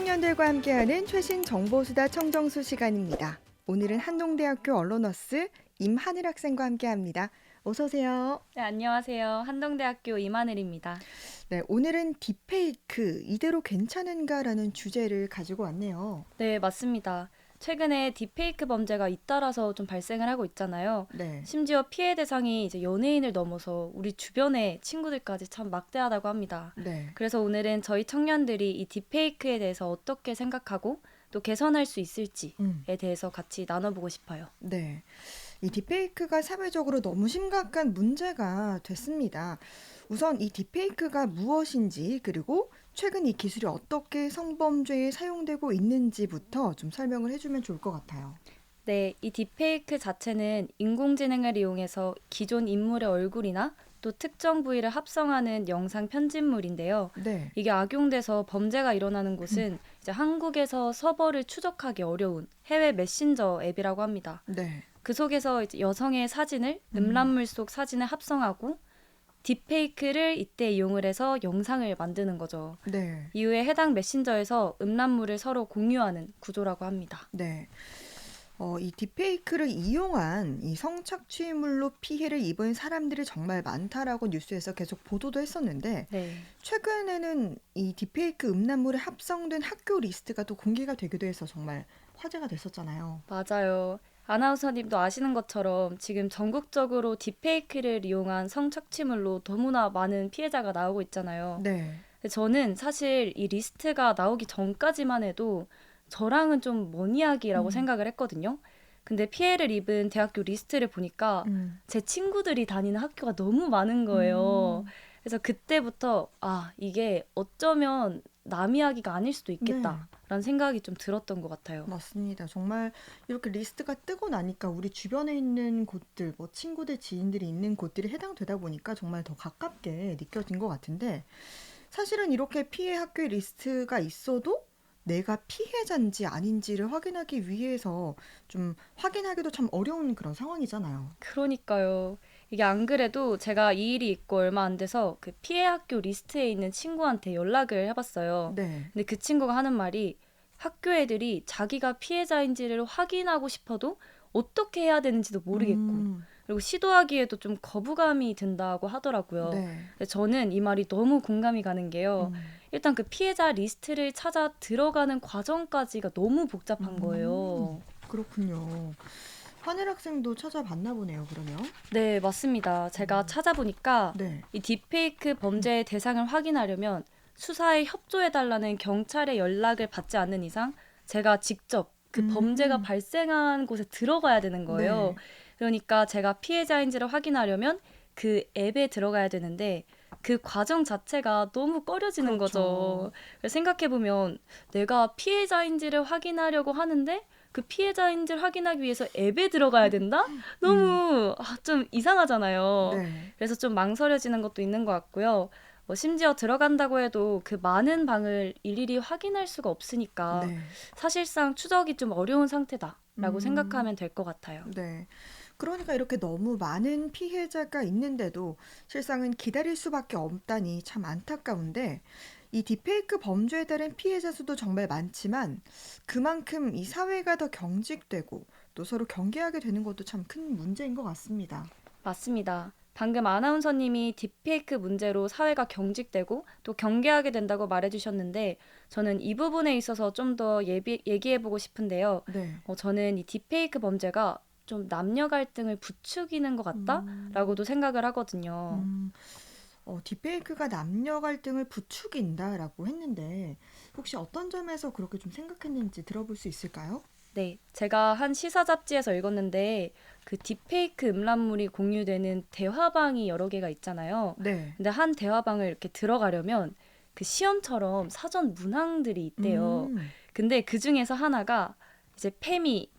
청년들과 함께하는 최신 정보수다 청정수 시간입니다. 오늘은 한동대학교 언론어스 임하늘 학생과 함께합니다. 어서 오세요. 네, 안녕하세요. 한동대학교 임하늘입니다. 네, 오늘은 딥페이크 이대로 괜찮은가라는 주제를 가지고 왔네요. 네, 맞습니다. 최근에 딥페이크 범죄가 잇따라서 좀 발생을 하고 있잖아요. 네, 심지어 피해 대상이 이제 연예인을 넘어서 우리 주변의 친구들까지 참 막대하다고 합니다. 네, 그래서 오늘은 저희 청년들이 이 딥페이크에 대해서 어떻게 생각하고 또 개선할 수 있을지에 대해서 같이 나눠보고 싶어요. 네. 이 딥페이크가 사회적으로 너무 심각한 문제가 됐습니다. 우선 이 딥페이크가 무엇인지 그리고 최근 이 기술이 어떻게 성범죄에 사용되고 있는지부터 좀 설명을 해주면 좋을 것 같아요. 네, 이 딥페이크 자체는 인공지능을 이용해서 기존 인물의 얼굴이나 또 특정 부위를 합성하는 영상 편집물인데요. 네, 이게 악용돼서 범죄가 일어나는 곳은 이제 한국에서 서버를 추적하기 어려운 해외 메신저 앱이라고 합니다. 네, 그 속에서 이제 여성의 사진을 음란물 속 사진을 합성하고 딥페이크를 이때 이용을 해서 영상을 만드는 거죠. 네, 이후에 해당 메신저에서 음란물을 서로 공유하는 구조라고 합니다. 네. 이 딥페이크를 이용한 이 성착취물로 피해를 입은 사람들이 정말 많다라고 뉴스에서 계속 보도도 했었는데 네. 최근에는 이 딥페이크 음란물에 합성된 학교 리스트가 또 공개가 되기도 해서 정말 화제가 됐었잖아요. 맞아요. 아나운서님도 아시는 것처럼 지금 전국적으로 딥페이크를 이용한 성착취물로 너무나 많은 피해자가 나오고 있잖아요. 네. 근데 저는 사실 이 리스트가 나오기 전까지만 해도 저랑은 좀 먼 이야기라고 음, 생각을 했거든요. 근데 피해를 입은 대학교 리스트를 보니까 음, 제 친구들이 다니는 학교가 너무 많은 거예요. 음, 그래서 그때부터 이게 어쩌면 남 이야기가 아닐 수도 네. 있겠다라는 생각이 좀 들었던 것 같아요. 맞습니다. 정말 이렇게 리스트가 뜨고 나니까 우리 주변에 있는 곳들, 뭐 친구들, 지인들이 있는 곳들이 해당되다 보니까 정말 더 가깝게 느껴진 것 같은데 사실은 이렇게 피해 학교의 리스트가 있어도 내가 피해자인지 아닌지를 확인하기 위해서 좀 확인하기도 참 어려운 그런 상황이잖아요. 그러니까요. 이게 안 그래도 제가 이 일이 있고 얼마 안 돼서 그 피해 학교 리스트에 있는 친구한테 연락을 해봤어요. 네. 근데 그 친구가 하는 말이 학교 애들이 자기가 피해자인지를 확인하고 싶어도 어떻게 해야 되는지도 모르겠고, 음, 그리고 시도하기에도 좀 거부감이 든다고 하더라고요. 네. 근데 저는 이 말이 너무 공감이 가는 게요. 음, 일단 그 피해자 리스트를 찾아 들어가는 과정까지가 너무 복잡한 거예요. 그렇군요. 하늘 학생도 찾아봤나 보네요, 그러면. 네, 맞습니다. 제가 찾아보니까 네. 이 딥페이크 범죄의 대상을 확인하려면 수사에 협조해달라는 경찰의 연락을 받지 않는 이상 제가 직접 그 범죄가 음, 발생한 곳에 들어가야 되는 거예요. 네. 그러니까 제가 피해자인지를 확인하려면 그 앱에 들어가야 되는데 그 과정 자체가 너무 꺼려지는 그렇죠. 거죠. 생각해보면 내가 피해자인지를 확인하려고 하는데 그 피해자인지를 확인하기 위해서 앱에 들어가야 된다? 음, 너무 좀 이상하잖아요. 네. 그래서 좀 망설여지는 것도 있는 것 같고요. 심지어 들어간다고 해도 그 많은 방을 일일이 확인할 수가 없으니까 네. 사실상 추적이 좀 어려운 상태다라고 음, 생각하면 될 것 같아요. 네. 그러니까 이렇게 너무 많은 피해자가 있는데도 실상은 기다릴 수밖에 없다니 참 안타까운데 이 딥페이크 범죄에 따른 피해자 수도 정말 많지만 그만큼 이 사회가 더 경직되고 또 서로 경계하게 되는 것도 참 큰 문제인 것 같습니다. 맞습니다. 방금 아나운서님이 딥페이크 문제로 사회가 경직되고 또 경계하게 된다고 말해주셨는데 저는 이 부분에 있어서 좀 더 얘기해보고 싶은데요. 네. 저는 이 딥페이크 범죄가 좀 남녀 갈등을 부추기는 것 음, 같다라고도 생각을 하거든요. 음, 딥페이크가 남녀 갈등을 부추긴다라고 했는데 혹시 어떤 점에서 그렇게 좀 생각했는지 들어볼 수 있을까요? 네, 제가 한 시사 잡지에서 읽었는데 그 딥페이크 음란물이 공유되는 대화방이 여러 개가 있잖아요. 네. 근데 한 대화방을 이렇게 들어가려면 그 시험처럼 사전 문항들이 있대요. 음, 근데 그 중에서 하나가 이제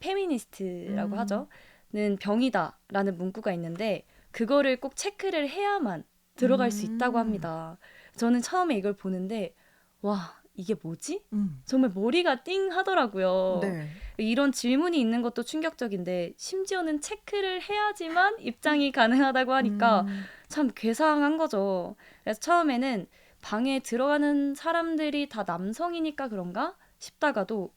페미니스트라고 음, 하죠. 는 병이다라는 문구가 있는데 그거를 꼭 체크를 해야만 들어갈 수 있다고 음, 합니다. 저는 처음에 이걸 보는데 와, 이게 뭐지? 음, 정말 머리가 띵 하더라고요. 네. 이런 질문이 있는 것도 충격적인데 심지어는 체크를 해야지만 입장이 가능하다고 하니까 음, 참 괴상한 거죠. 그래서 처음에는 방에 들어가는 사람들이 다 남성이니까 그런가 싶다가도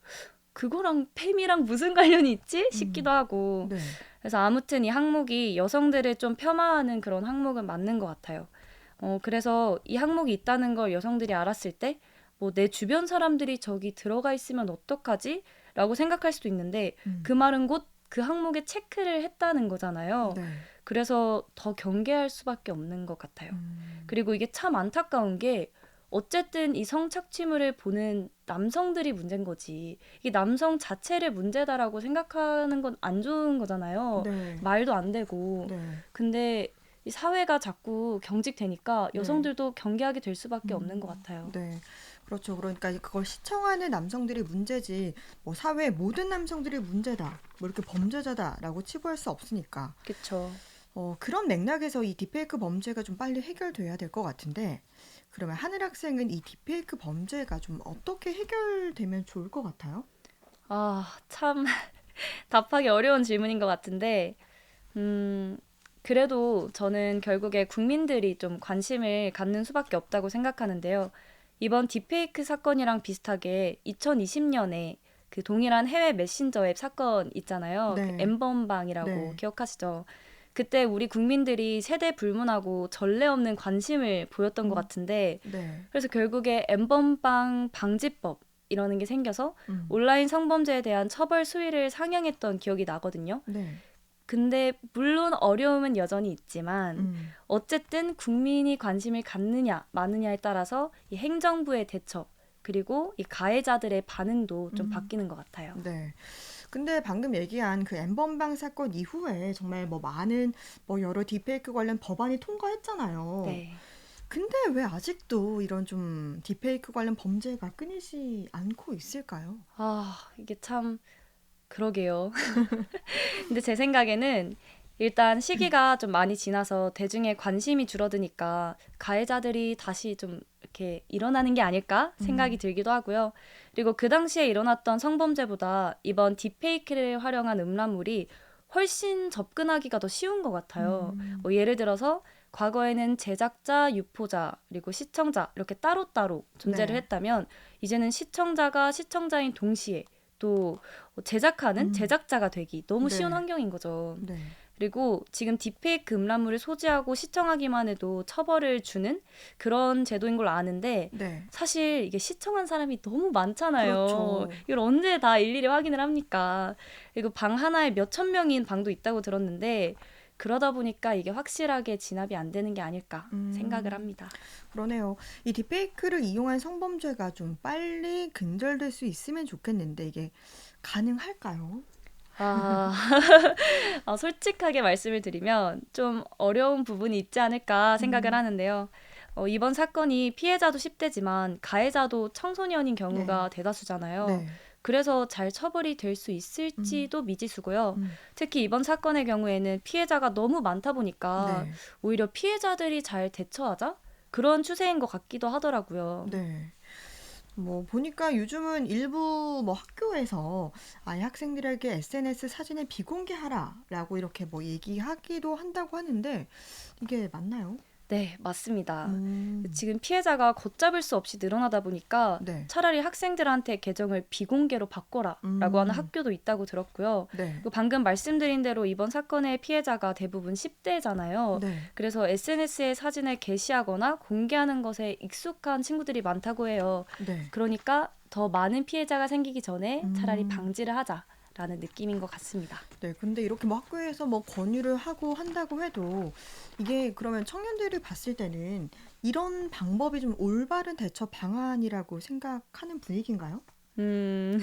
그거랑 팸이랑 무슨 관련이 있지? 싶기도 음. 하고. 네. 그래서 아무튼 이 항목이 여성들을 좀 폄하하는 그런 항목은 맞는 것 같아요. 그래서 이 항목이 있다는 걸 여성들이 알았을 때, 뭐 내 주변 사람들이 저기 들어가 있으면 어떡하지? 라고 생각할 수도 있는데, 그 음. 말은 곧 그 항목에 체크를 했다는 거잖아요. 네. 그래서 더 경계할 수밖에 없는 것 같아요. 음. 그리고 이게 참 안타까운 게, 어쨌든 이 성착취물을 보는 남성들이 문제인 거지. 이게 남성 자체를 문제다라고 생각하는 건 안 좋은 거잖아요. 네. 말도 안 되고. 네. 근데 이 사회가 자꾸 경직되니까 네. 여성들도 경계하게 될 수밖에 없는 것 같아요. 네. 그렇죠. 그러니까 그걸 시청하는 남성들이 문제지, 뭐 사회 모든 남성들이 문제다, 뭐 이렇게 범죄자다라고 치부할 수 없으니까. 그쵸. 그런 맥락에서 이 딥페이크 범죄가 좀 빨리 해결돼야 될 것 같은데, 그러면 하늘 학생은 이 딥페이크 범죄가 좀 어떻게 해결되면 좋을 것 같아요? 참 답하기 어려운 질문인 것 같은데, 음, 그래도 저는 결국에 국민들이 좀 관심을 갖는 수밖에 없다고 생각하는데요. 이번 딥페이크 사건이랑 비슷하게 2020년에 그 동일한 해외 메신저 앱 사건 있잖아요. 그 네. 엠번방이라고 네. 기억하시죠? 그때 우리 국민들이 세대 불문하고 전례 없는 관심을 보였던 것 음. 같은데, 네. 그래서 결국에 엠번방 방지법 이라는 게 생겨서 음. 온라인 성범죄에 대한 처벌 수위를 상향했던 기억이 나거든요. 네. 근데 물론 어려움은 여전히 있지만 음. 어쨌든 국민이 관심을 갖느냐 마느냐에 따라서 이 행정부의 대처 그리고 이 가해자들의 반응도 좀 음. 바뀌는 것 같아요. 네. 근데 방금 얘기한 그 엠번방 사건 이후에 정말 뭐 많은 뭐 여러 딥페이크 관련 법안이 통과했잖아요. 네. 근데 왜 아직도 이런 좀 딥페이크 관련 범죄가 끊이지 않고 있을까요? 이게 참 그러게요. 근데 제 생각에는 일단 시기가 좀 많이 지나서 대중의 관심이 줄어드니까 가해자들이 다시 좀 이렇게 일어나는 게 아닐까 생각이 음. 들기도 하고요. 그리고 그 당시에 일어났던 성범죄보다 이번 딥페이크를 활용한 음란물이 훨씬 접근하기가 더 쉬운 것 같아요. 음. 뭐 예를 들어서 과거에는 제작자, 유포자, 그리고 시청자 이렇게 따로따로 존재를 네. 했다면 이제는 시청자가 시청자인 동시에 또 제작하는 음. 제작자가 되기 너무 쉬운 네. 환경인 거죠. 네. 그리고 지금 딥페이크 음란물을 소지하고 시청하기만 해도 처벌을 주는 그런 제도인 걸 아는데 네. 사실 이게 시청한 사람이 너무 많잖아요. 그렇죠. 이걸 언제 다 일일이 확인을 합니까? 그리고 방 하나에 몇천 명인 방도 있다고 들었는데 그러다 보니까 이게 확실하게 진압이 안 되는 게 아닐까 생각을 음. 합니다. 그러네요. 이 딥페이크를 이용한 성범죄가 좀 빨리 근절될 수 있으면 좋겠는데 이게 가능할까요? 아, 솔직하게 말씀을 드리면 좀 어려운 부분이 있지 않을까 생각을 음. 하는데요. 이번 사건이 피해자도 10대지만 가해자도 청소년인 네. 경우가 대다수잖아요. 네. 그래서 잘 처벌이 될 수 음. 있을지도 미지수고요. 음. 특히 이번 사건의 경우에는 피해자가 너무 많다 보니까 네. 오히려 피해자들이 잘 대처하자? 그런 추세인 것 같기도 하더라고요. 네. 뭐 보니까 요즘은 일부 뭐 학교에서 아예 학생들에게 SNS 사진을 비공개하라라고 이렇게 뭐 얘기하기도 한다고 하는데 이게 맞나요? 네, 맞습니다. 음. 지금 피해자가 걷잡을 수 없이 늘어나다 보니까 네. 차라리 학생들한테 계정을 비공개로 바꿔라라고 하는 음. 학교도 있다고 들었고요. 네. 그리고 방금 말씀드린 대로 이번 사건의 피해자가 대부분 10대잖아요. 네. 그래서 SNS에 사진을 게시하거나 공개하는 것에 익숙한 친구들이 많다고 해요. 네. 그러니까 더 많은 피해자가 생기기 전에 차라리 음. 방지를 하자라는 느낌인 것 같습니다. 네. 근데 이렇게 뭐 학교에서 뭐 권유를 하고 한다고 해도 이게 그러면 청년들이 봤을 때는 이런 방법이 좀 올바른 대처 방안이라고 생각하는 분위기인가요? 음,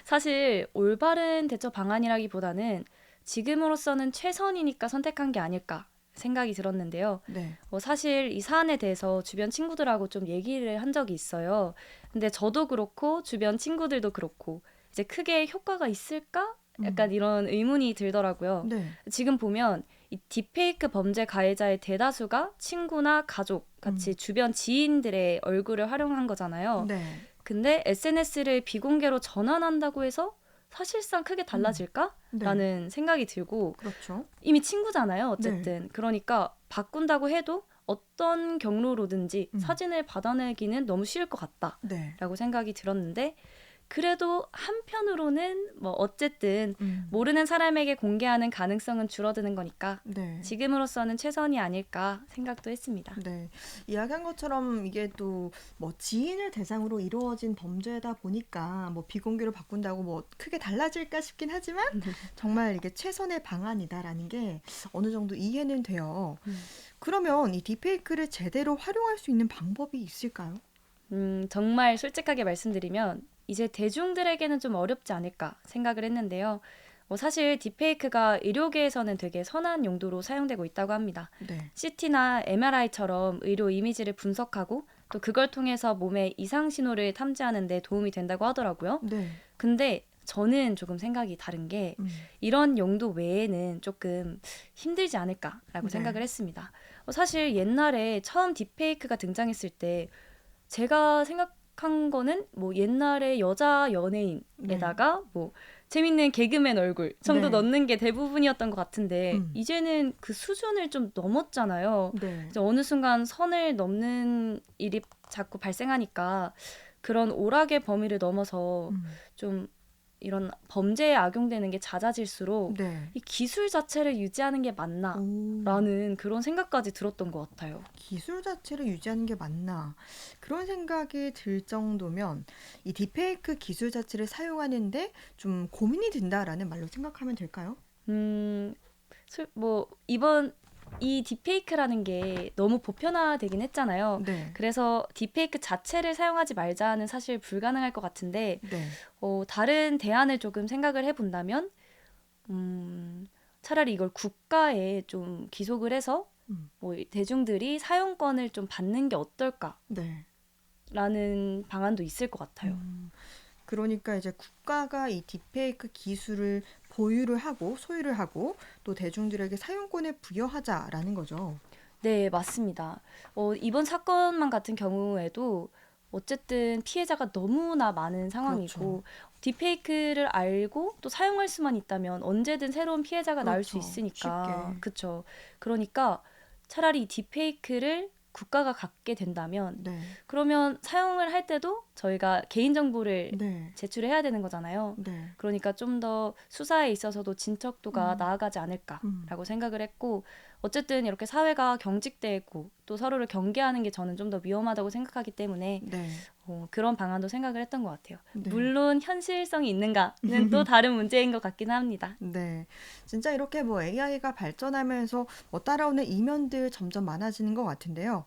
사실 올바른 대처 방안이라기보다는 지금으로서는 최선이니까 선택한 게 아닐까 생각이 들었는데요. 네. 사실 이 사안에 대해서 주변 친구들하고 좀 얘기를 한 적이 있어요. 근데 저도 그렇고 주변 친구들도 그렇고 이제 크게 효과가 있을까? 음. 약간 이런 의문이 들더라고요. 네. 지금 보면 이 딥페이크 범죄 가해자의 대다수가 친구나 가족, 음. 같이 주변 지인들의 얼굴을 활용한 거잖아요. 네. 근데 SNS를 비공개로 전환한다고 해서 사실상 크게 음. 달라질까? 네. 라는 생각이 들고 그렇죠. 이미 친구잖아요, 네. 어쨌든. 그러니까 바꾼다고 해도 어떤 경로로든지 음. 사진을 받아내기는 너무 쉬울 것 네. 같다라고 생각이 들었는데 그래도 한편으로는 뭐 어쨌든 음. 모르는 사람에게 공개하는 가능성은 줄어드는 거니까 네. 지금으로서는 최선이 아닐까 생각도 했습니다. 네. 이야기한 것처럼 이게 또 뭐 지인을 대상으로 이루어진 범죄다 보니까 뭐 비공개로 바꾼다고 뭐 크게 달라질까 싶긴 하지만 정말 이게 최선의 방안이다라는 게 어느 정도 이해는 돼요. 그러면 이 딥페이크를 제대로 활용할 수 있는 방법이 있을까요? 정말 솔직하게 말씀드리면 이제 대중들에게는 좀 어렵지 않을까 생각을 했는데요. 사실 딥페이크가 의료계에서는 되게 선한 용도로 사용되고 있다고 합니다. 네. CT나 MRI처럼 의료 이미지를 분석하고 또 그걸 통해서 몸의 이상 신호를 탐지하는 데 도움이 된다고 하더라고요. 네. 근데 저는 조금 생각이 다른 게 음. 이런 용도 외에는 조금 힘들지 않을까라고 네. 생각을 했습니다. 사실 옛날에 처음 딥페이크가 등장했을 때 제가 생각한 거는 뭐 옛날에 여자 연예인에다가 뭐 재밌는 개그맨 얼굴 정도 네. 넣는 게 대부분이었던 것 같은데 음. 이제는 그 수준을 좀 넘었잖아요. 네. 이제 어느 순간 선을 넘는 일이 자꾸 발생하니까 그런 오락의 범위를 넘어서 음. 좀 이런 범죄에 악용되는 게 잦아질수록 네. 이 기술 자체를 유지하는 게 오. 맞나라는 그런 생각까지 들었던 것 같아요. 기술 자체를 유지하는 게 맞나? 그런 생각이 들 정도면 이 딥페이크 기술 자체를 사용하는데 좀 고민이 된다라는 말로 생각하면 될까요? 음, 뭐 이번 이 딥페이크라는 게 너무 보편화되긴 했잖아요. 네. 그래서 딥페이크 자체를 사용하지 말자는 사실 불가능할 것 같은데 네. 다른 대안을 조금 생각을 해본다면 차라리 이걸 국가에 좀 기속을 해서 음. 뭐 대중들이 사용권을 좀 받는 게 어떨까라는 네. 방안도 있을 것 같아요. 그러니까 이제 국가가 이 딥페이크 기술을 보유를 하고 소유를 하고 또 대중들에게 사용권을 부여하자라는 거죠. 네, 맞습니다. 이번 사건만 같은 경우에도 어쨌든 피해자가 너무나 많은 상황이고 그렇죠. 딥페이크를 알고 또 사용할 수만 있다면 언제든 새로운 피해자가 나올 수 그렇죠. 있으니까 쉽게. 그쵸. 그러니까 차라리 딥페이크를 국가가 갖게 된다면 네. 그러면 사용을 할 때도 저희가 개인정보를 네. 제출해야 되는 거잖아요. 네. 그러니까 좀 더 수사에 있어서도 진척도가 음. 나아가지 음. 않을까라고 생각을 했고 어쨌든 이렇게 사회가 경직되고 또 서로를 경계하는 게 저는 좀 더 위험하다고 생각하기 때문에 네. 그런 방안도 생각을 했던 것 같아요. 네. 물론 현실성이 있는가는 또 다른 문제인 것 같긴 합니다. 네. 진짜 이렇게 뭐 AI가 발전하면서 뭐 따라오는 이면들 점점 많아지는 것 같은데요.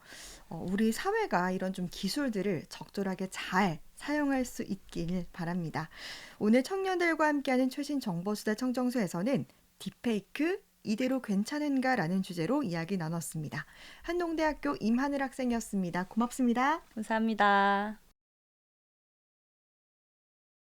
우리 사회가 이런 좀 기술들을 적절하게 잘 사용할 수 있길 바랍니다. 오늘 청년들과 함께하는 최신 정보수다 청정수에서는 딥페이크 이대로 괜찮은가라는 주제로 이야기 나눴습니다. 한동대학교 임하늘 학생이었습니다. 고맙습니다. 감사합니다.